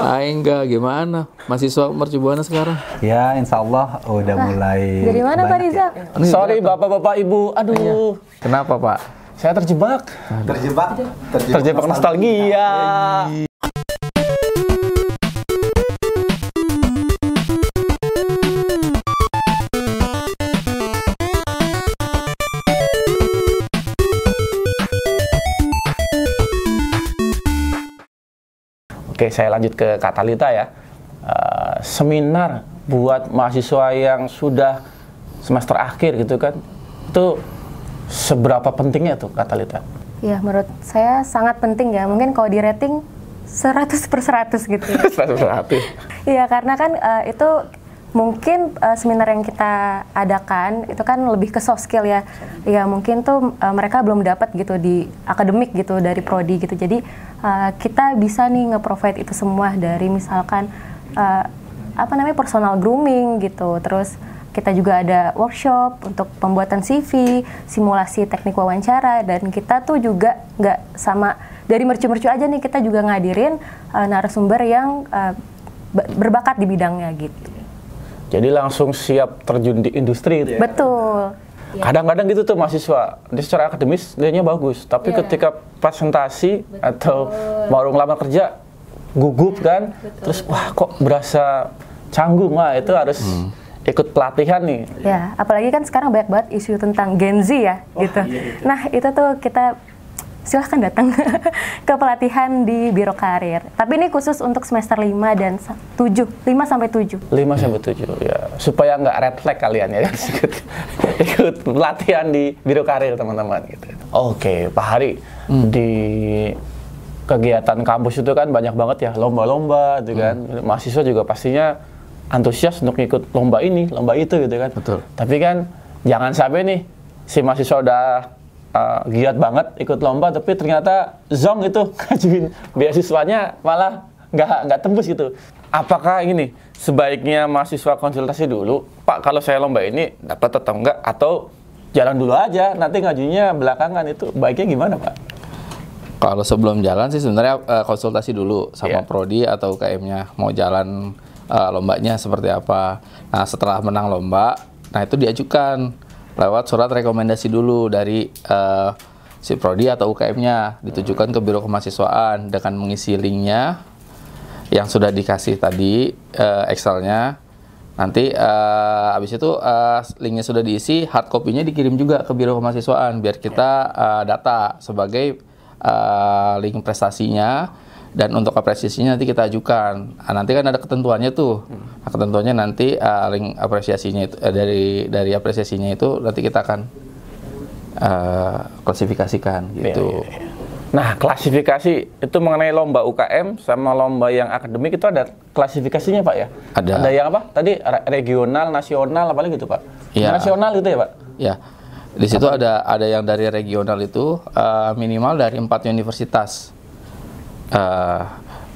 Enggak, gimana? Mahasiswa Mercubuana sekarang? Ya, insya Allah udah mulai. Dari mana Pak Riza? Sorry bapak-bapak ibu, aduh. Kenapa Pak? Saya terjebak. Terjebak nostalgia. Oke, saya lanjut ke Kak Thalita ya. Seminar buat mahasiswa yang sudah semester akhir gitu kan, itu seberapa pentingnya tuh Kak Thalita? Ya, menurut saya sangat penting ya. Mungkin kalau di rating 100/100 gitu ya. 100%. Iya, karena kan itu mungkin seminar yang kita adakan itu kan lebih ke soft skill ya. Ya mungkin tuh mereka belum dapat gitu di akademik gitu dari prodi gitu. Jadi kita bisa nih nge-provide itu semua dari misalkan personal grooming gitu. Terus kita juga ada workshop untuk pembuatan CV, simulasi teknik wawancara, dan kita tuh juga nggak sama dari mercu-mercu aja nih, kita juga ngadirin narasumber yang berbakat di bidangnya gitu. Jadi langsung siap terjun di industri gitu ya? Betul. Kadang-kadang gitu tuh mahasiswa, dia secara akademis nilainya bagus, tapi ketika presentasi atau mau ngelamar kerja, gugup kan, terus wah kok berasa canggung, wah itu harus ikut pelatihan nih. Ya, apalagi kan sekarang banyak banget isu tentang Gen Z ya, gitu. Iya. Nah itu tuh kita silahkan datang ke pelatihan di Biro Karir. Tapi ini khusus untuk semester 5 dan 7, 5-7. 5-7 ya, supaya nggak red flag kalian ya, ikut pelatihan di Biro Karir teman-teman gitu. Oke, Pak Hari, di kegiatan kampus itu kan banyak banget ya, lomba-lomba gitu kan. Mahasiswa juga pastinya antusias untuk ikut lomba ini, lomba itu gitu kan. Betul. Tapi kan jangan sampai nih si mahasiswa udah giat banget ikut lomba, tapi ternyata zong itu ngajuin beasiswanya malah nggak tembus gitu. Apakah ini sebaiknya mahasiswa konsultasi dulu, Pak kalau saya lomba ini dapat atau enggak, atau jalan dulu aja nanti ngajunya belakangan, itu baiknya gimana Pak? Kalau sebelum jalan sih sebenarnya konsultasi dulu sama prodi atau UKM-nya mau jalan lombanya seperti apa. Nah setelah menang lomba, nah itu diajukan lewat surat rekomendasi dulu dari si prodi atau UKM-nya, ditujukan ke Biro Kemahasiswaan dengan mengisi linknya yang sudah dikasih tadi, Excel-nya. Nanti habis itu linknya sudah diisi, hard copy-nya dikirim juga ke Biro Kemahasiswaan biar kita data sebagai link prestasinya, dan untuk apresiasinya nanti kita ajukan. Nanti kan ada ketentuannya tuh. Nah, ketentuannya nanti link apresiasinya itu dari apresiasinya itu nanti kita akan klasifikasikan gitu. Nah, klasifikasi itu mengenai lomba UKM sama lomba yang akademik itu ada klasifikasinya Pak ya? Ada yang apa? Tadi regional, nasional, apa lagi gitu Pak? Ya. Nasional gitu ya Pak? Ya. Di situ ada yang dari regional itu minimal dari 4 universitas.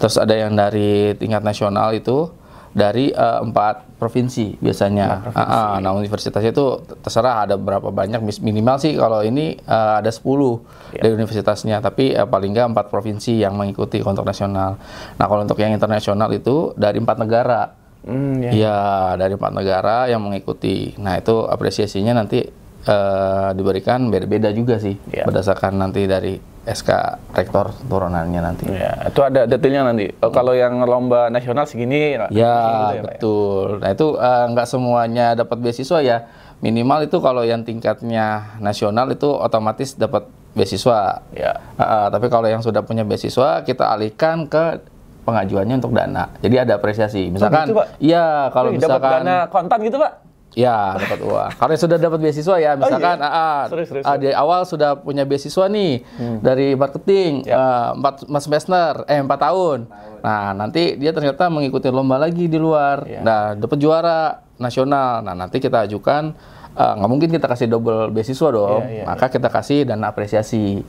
Terus ada yang dari tingkat nasional itu dari 4 provinsi biasanya. Nah universitasnya itu terserah ada berapa banyak, minimal sih kalau ini ada 10 dari universitasnya, tapi paling nggak 4 provinsi yang mengikuti kontrak nasional. Nah kalau untuk yang internasional itu dari 4 negara. Dari 4 negara yang mengikuti. Nah itu apresiasinya nanti diberikan beda-beda juga sih, berdasarkan nanti dari SK rektor turunannya nanti. Ya, itu ada detailnya nanti. Kalau yang lomba nasional segini. Ya, gitu betul. Nah itu nggak semuanya dapat beasiswa ya. Minimal itu kalau yang tingkatnya nasional itu otomatis dapat beasiswa. Ya. Tapi kalau yang sudah punya beasiswa kita alihkan ke pengajuannya untuk dana. Jadi ada apresiasi. Misalkan, gitu, Pak? Iya kalau misalkan dapat dana kontan gitu Pak? Ya, dapat uang. Kalau sudah dapat beasiswa ya, misalkan di awal sudah punya beasiswa nih dari marketing 4 tahun. Nah, nanti dia ternyata mengikuti lomba lagi di luar. Nah, dapat juara nasional. Nah, nanti kita ajukan, nggak mungkin kita kasih double beasiswa dong. Maka kita kasih dana apresiasi.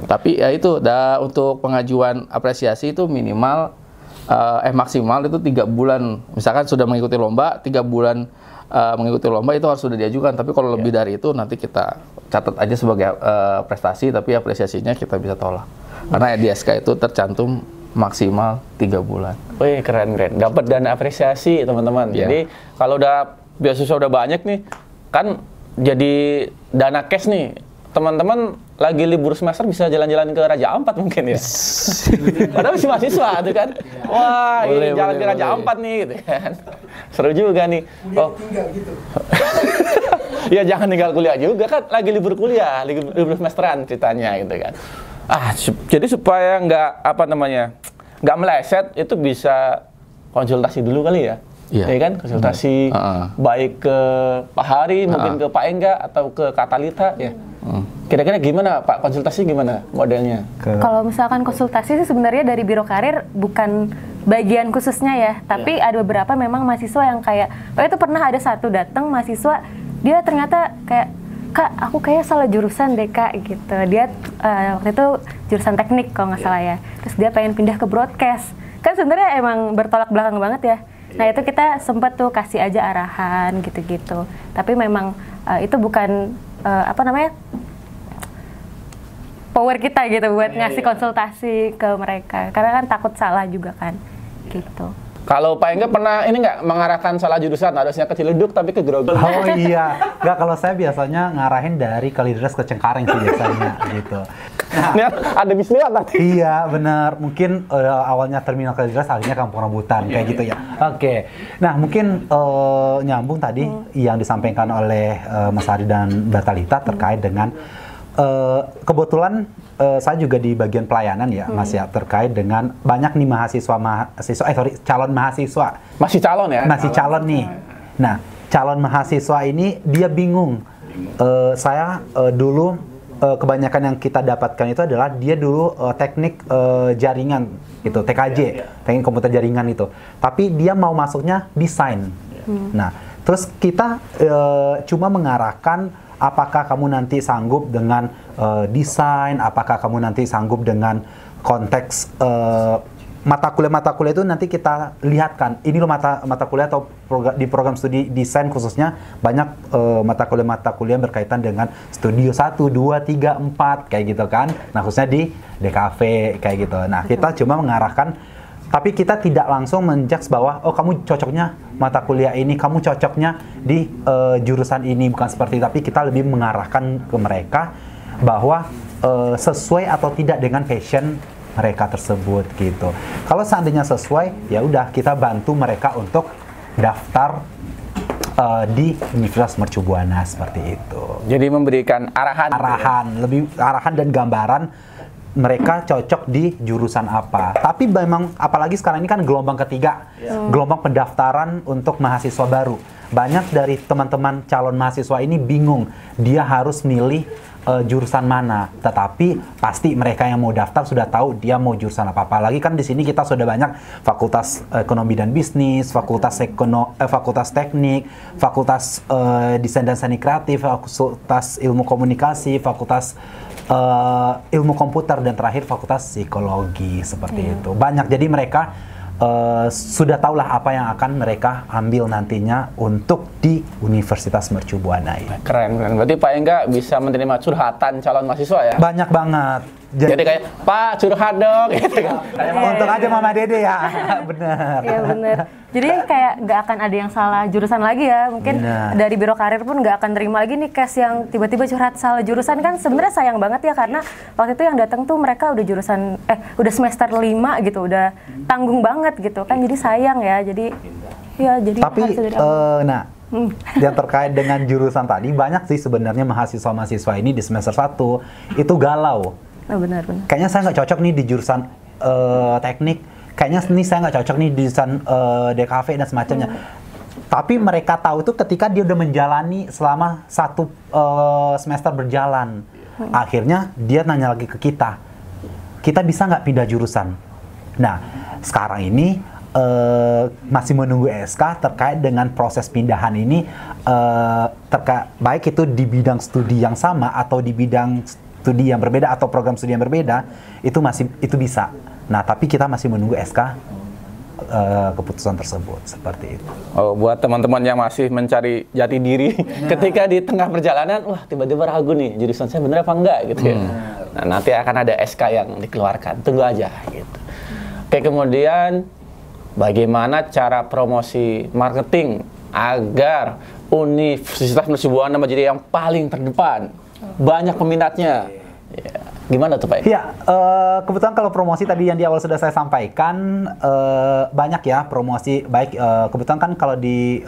Tapi ya itu, untuk pengajuan apresiasi itu minimal maksimal itu 3 bulan. Misalkan sudah mengikuti lomba 3 bulan mengikuti lomba itu harus sudah diajukan. Tapi kalau lebih dari itu nanti kita catat aja sebagai prestasi, tapi apresiasinya kita bisa tolak. Karena di SK itu tercantum maksimal 3 bulan. Wih, keren. Dapat dana apresiasi, teman-teman. Iya. Jadi, kalau udah beasiswa udah banyak nih, kan jadi dana cash nih. Teman-teman lagi libur semester bisa jalan-jalan ke Raja Ampat mungkin ya. Padahal masih mahasiswa tuh kan. Wah, ini jalan ke Raja Ampat nih gitu kan. Seru juga nih. Oh. Ya jangan tinggal kuliah juga kan, lagi libur kuliah, libur semesteran ceritanya gitu kan. Jadi supaya nggak meleset, itu bisa konsultasi dulu kali ya. Iya. Ya kan, konsultasi baik ke Pak Hari, mungkin ke Pak Engga atau ke Katalita ya. Kira-kira gimana Pak, konsultasi gimana modelnya? Kalau misalkan konsultasi sih sebenarnya dari Biro Karir bukan bagian khususnya ya, tapi ada beberapa memang mahasiswa yang kayak, itu pernah ada satu datang mahasiswa, dia ternyata kayak, Kak, aku kayak salah jurusan deh Kak, gitu. Dia waktu itu jurusan teknik kalau nggak salah ya. Terus dia pengen pindah ke broadcast. Kan sebenarnya emang bertolak belakang banget ya. Nah itu kita sempat tuh kasih aja arahan gitu-gitu. Tapi memang itu bukan power kita gitu buat ngasih konsultasi ke mereka. Karena kan takut salah juga kan, gitu. Kalau Pak Engga pernah ini nggak mengarahkan salah jurusan, harusnya ke Ciledug tapi ke Grogol? Oh iya, nggak, kalau saya biasanya ngarahin dari Kalideres ke Cengkareng sih biasanya gitu. Nah, ada bis lewat nanti. Iya benar, mungkin awalnya terminal Kalideres, akhirnya Kampung Rambutan kayak gitu ya. Oke, nah mungkin nyambung tadi yang disampaikan oleh Mas Hari dan Mbak Talita terkait dengan kebetulan saya juga di bagian pelayanan ya, Mas ya, terkait dengan banyak nih calon mahasiswa. Masih calon ya? Masih calon nih. Nah, calon mahasiswa ini dia bingung. Saya dulu kebanyakan yang kita dapatkan itu adalah dia dulu teknik jaringan gitu, TKJ, teknik komputer jaringan itu. Tapi dia mau masuknya desain. Nah, terus kita cuma mengarahkan apakah kamu nanti sanggup dengan desain, apakah kamu nanti sanggup dengan konteks mata kuliah itu nanti kita lihatkan. Ini loh mata kuliah atau di program studi desain khususnya banyak mata kuliah berkaitan dengan studio 1, 2, 3, 4 kayak gitu kan. Nah, khususnya di DKV kayak gitu. Nah, kita cuma mengarahkan, tapi kita tidak langsung menjudge bahwa oh kamu cocoknya mata kuliah ini, kamu cocoknya di jurusan ini, bukan seperti itu. Tapi kita lebih mengarahkan ke mereka bahwa sesuai atau tidak dengan passion mereka tersebut gitu. Kalau seandainya sesuai, ya udah kita bantu mereka untuk daftar di Universitas Mercu Buana seperti itu. Jadi memberikan arahan dan gambaran mereka cocok di jurusan apa. Tapi memang apalagi sekarang ini kan gelombang ketiga, gelombang pendaftaran untuk mahasiswa baru. Banyak dari teman-teman calon mahasiswa ini bingung, dia harus milih jurusan mana. Tetapi pasti mereka yang mau daftar sudah tahu dia mau jurusan apa. Apalagi kan di sini kita sudah banyak fakultas ekonomi dan bisnis, fakultas teknik, fakultas desain dan seni kreatif, fakultas ilmu komunikasi, fakultas ilmu komputer, dan terakhir fakultas psikologi seperti itu. Banyak, jadi mereka sudah tahulah apa yang akan mereka ambil nantinya untuk di Universitas Mercu Buana ini. Keren. Berarti Pak Engga bisa menerima curhatan calon mahasiswa ya? Banyak banget. Jadi kayak, Pak curhat dong gitu kan. Untuk aja Mama Dede ya. Bener. Iya bener. Jadi kayak nggak akan ada yang salah jurusan lagi ya. Mungkin dari Biro Karir pun nggak akan terima lagi nih case yang tiba-tiba curhat salah jurusan. Kan sebenarnya sayang banget ya, karena waktu itu yang datang tuh mereka udah jurusan udah semester 5 gitu, udah tanggung banget gitu kan. Jadi sayang ya. Jadi ya jadi tapi yang terkait dengan jurusan tadi, banyak sih sebenarnya mahasiswa-mahasiswa ini di semester 1 itu galau. Oh, benar. Kayaknya saya nggak cocok nih di jurusan teknik. Kayaknya nih saya nggak cocok nih di jurusan DKV dan semacamnya. Tapi mereka tahu itu ketika dia udah menjalani selama 1 semester berjalan. Akhirnya dia nanya lagi ke kita bisa nggak pindah jurusan? Nah, sekarang ini masih menunggu SK terkait dengan proses pindahan ini, baik itu di bidang studi yang sama atau di bidang studi yang berbeda atau program studi yang berbeda, itu bisa. Nah, tapi kita masih menunggu SK keputusan tersebut seperti itu. Oh, buat teman-teman yang masih mencari jati diri, ketika di tengah perjalanan, wah tiba-tiba ragu nih, jurusan saya bener apa enggak gitu ya. Nah, nanti akan ada SK yang dikeluarkan, tunggu aja gitu. Oke, kemudian bagaimana cara promosi marketing agar Universitas Mercu Buana menjadi yang paling terdepan, banyak peminatnya? Ya, gimana tuh Pak? Ya, kebetulan kalau promosi tadi yang di awal sudah saya sampaikan, banyak ya promosi. Baik, kebetulan kan kalau di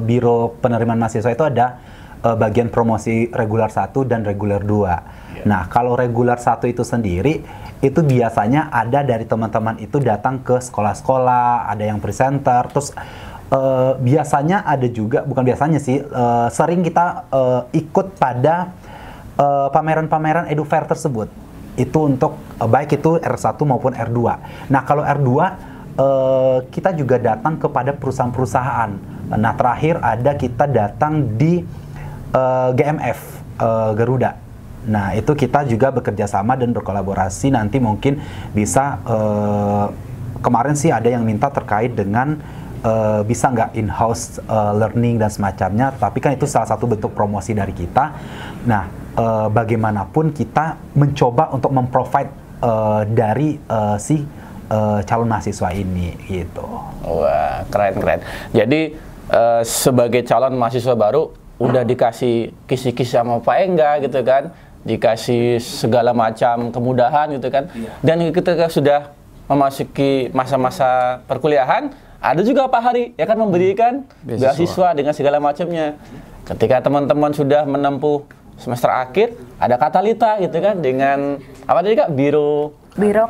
Biro Penerimaan Mahasiswa itu ada bagian promosi reguler 1 dan reguler 2. Nah, kalau reguler 1 itu sendiri, itu biasanya ada dari teman-teman itu datang ke sekolah-sekolah, ada yang presenter, terus biasanya ada juga, bukan biasanya sih, sering kita ikut pada pameran-pameran edufair tersebut. Itu untuk baik itu R1 maupun R2. Nah, kalau R2 kita juga datang kepada perusahaan-perusahaan. Nah, terakhir ada kita datang di GMF Garuda. Nah, itu kita juga bekerja sama dan berkolaborasi. Nanti mungkin bisa kemarin sih ada yang minta terkait dengan bisa nggak in-house learning dan semacamnya. Tapi kan itu salah satu bentuk promosi dari kita. Nah, bagaimanapun kita mencoba untuk memprovide dari si calon mahasiswa ini gitu. Wah, keren. Jadi sebagai calon mahasiswa baru udah dikasih kisi-kisi sama Pak Engga gitu kan, dikasih segala macam kemudahan gitu kan. Dan ketika sudah memasuki masa-masa perkuliahan, ada juga Pak Hari ya kan memberikan beasiswa dengan segala macamnya. Ketika teman-teman sudah menempuh semester akhir, ada Katalita gitu kan dengan apa tadi Kak? Biro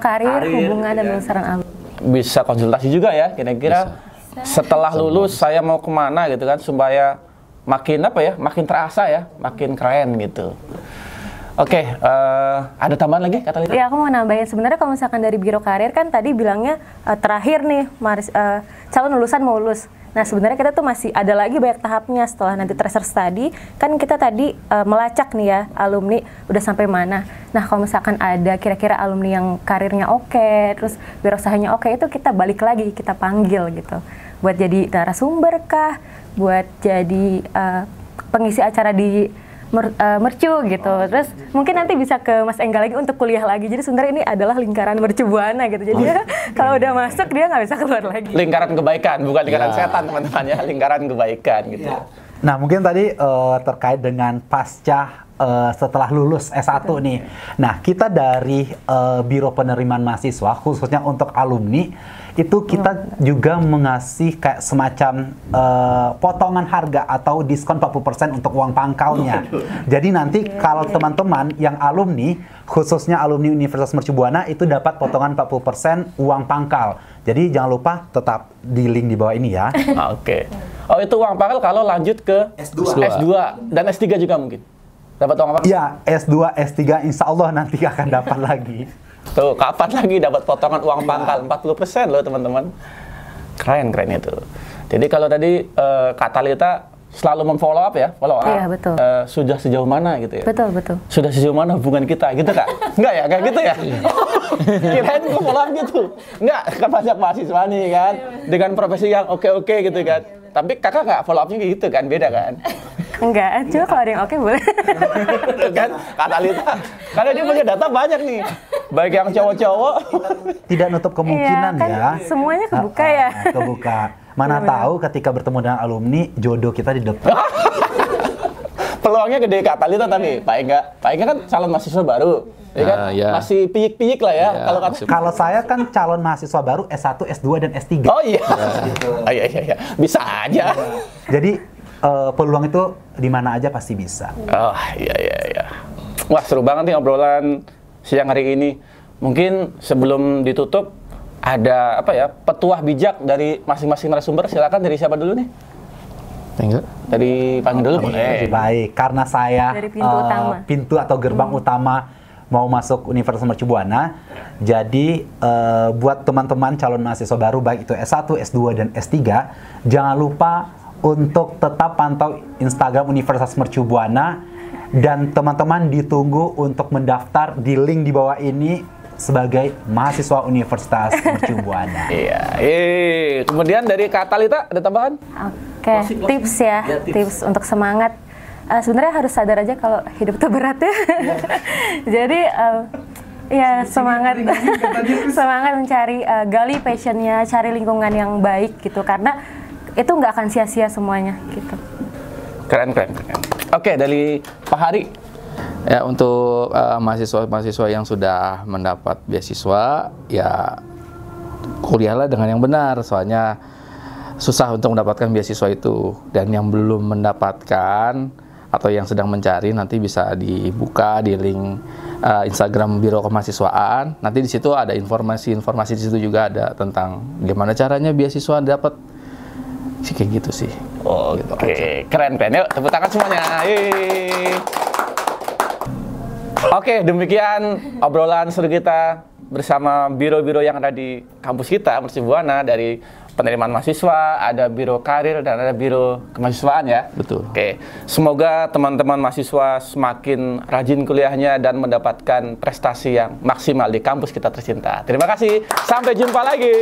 Karir, Hubungan dan Lulusan Alumni. Bisa konsultasi juga ya kira-kira setelah lulus saya mau kemana gitu kan, supaya makin apa ya, makin terasa ya, makin keren gitu. Oke, ada tambahan lagi Katalita? Iya, aku mau nambahin, sebenarnya kalau misalkan dari Biro Karir kan tadi bilangnya terakhir nih calon lulusan mau lulus. Nah, sebenarnya kita tuh masih ada lagi banyak tahapnya setelah nanti tracer study. Kan kita tadi melacak nih ya, alumni udah sampai mana. Nah, kalau misalkan ada kira-kira alumni yang karirnya oke, terus wirausahanya oke, itu kita balik lagi, kita panggil gitu. Buat jadi narasumber kah, buat jadi pengisi acara di Mercu gitu. Terus mungkin nanti bisa ke Mas Engga lagi untuk kuliah lagi. Jadi sebenarnya ini adalah lingkaran Mercu Buana gitu. Jadi kalau udah masuk dia nggak bisa keluar lagi. Lingkaran kebaikan, bukan lingkaran setan teman-teman ya, lingkaran kebaikan gitu. Nah, mungkin tadi terkait dengan pasca setelah lulus S1 nih. Nah, kita dari Biro Penerimaan Mahasiswa, khususnya untuk alumni, itu kita juga mengasih kayak semacam potongan harga atau diskon 40% untuk uang pangkalnya. Jadi nanti kalau teman-teman yang alumni, khususnya alumni Universitas Mercu Buana, itu dapat potongan 40% uang pangkal. Jadi jangan lupa tetap di link di bawah ini ya. Oke. Oh, itu uang pangkal kalau lanjut ke S2 dan S3 juga mungkin? Dapat uang apa? Ya, S2, S3 insya Allah nanti akan dapat lagi. Tuh, kapan lagi dapat potongan uang pangkal 40% loh teman-teman. Keren itu. Jadi kalau tadi Katalita selalu memfollow up ya, follow up. Iya, betul. Sudah sejauh mana gitu ya? Betul. Sudah sejauh mana hubungan kita gitu Kak? Enggak ya, kayak gitu ya? Kirain gue follow up gitu. Enggak, kan banyak mahasiswa nih kan, dengan profesi yang oke-oke gitu kan. Tapi kakak nggak follow up-nya gitu kan, beda kan? Enggak, cuma kalau ada yang oke boleh. Kan, Katalita, karena dia punya data banyak nih, baik yang cowok-cowok. Tidak nutup kemungkinan kan ya. Semuanya kebuka ya. Kebuka. Mana tahu ketika bertemu dengan alumni, jodoh kita di depan. Peluangnya gede Katalita tapi Pak Engga kan calon mahasiswa baru. Ya kan? Masih piyik-piyik lah ya. Kalau saya kan calon mahasiswa baru S1, S2 dan S3. Oh iya. Gitu. Iya. Bisa aja. Jadi peluang itu di mana aja pasti bisa. Oh iya. Wah, seru banget nih obrolan siang hari ini. Mungkin sebelum ditutup ada apa ya, petuah bijak dari masing-masing narasumber. Silakan, dari siapa dulu nih? Enggak. Dari panggil dulu boleh. Baik, karena saya dari pintu utama. Pintu atau gerbang utama mau masuk Universitas Mercu Buana. Jadi buat teman-teman calon mahasiswa baru baik itu S1, S2 dan S3, jangan lupa untuk tetap pantau Instagram Universitas Mercu Buana, dan teman-teman ditunggu untuk mendaftar di link di bawah ini sebagai mahasiswa Universitas Mercu Buana. Iya. Kemudian dari Katalita ada tambahan? Oke, tips ya, tips untuk semangat. Sebenarnya harus sadar aja kalau hidup itu berat ya. Jadi Iya, semangat semangat mencari gali passionnya, cari lingkungan yang baik gitu, karena itu nggak akan sia-sia semuanya gitu. Keren. Oke, dari Pak Hari. Ya, untuk mahasiswa-mahasiswa yang sudah mendapat beasiswa, ya kuliahlah dengan yang benar, soalnya susah untuk mendapatkan beasiswa itu. Dan yang belum mendapatkan atau yang sedang mencari, nanti bisa dibuka di link Instagram Biro Kemahasiswaan. Nanti di situ ada informasi-informasi, di situ juga ada tentang gimana caranya beasiswa dapat. Sih kayak gitu sih. Oke, keren. Yuk, tepuk tangan semuanya. Yeay. Oke, demikian obrolan seru kita bersama biro-biro yang ada di kampus kita, Mercu Buana, dari penerimaan mahasiswa, ada biro karir, dan ada biro kemahasiswaan ya. Betul. Oke, semoga teman-teman mahasiswa semakin rajin kuliahnya dan mendapatkan prestasi yang maksimal di kampus kita tercinta. Terima kasih, sampai jumpa lagi.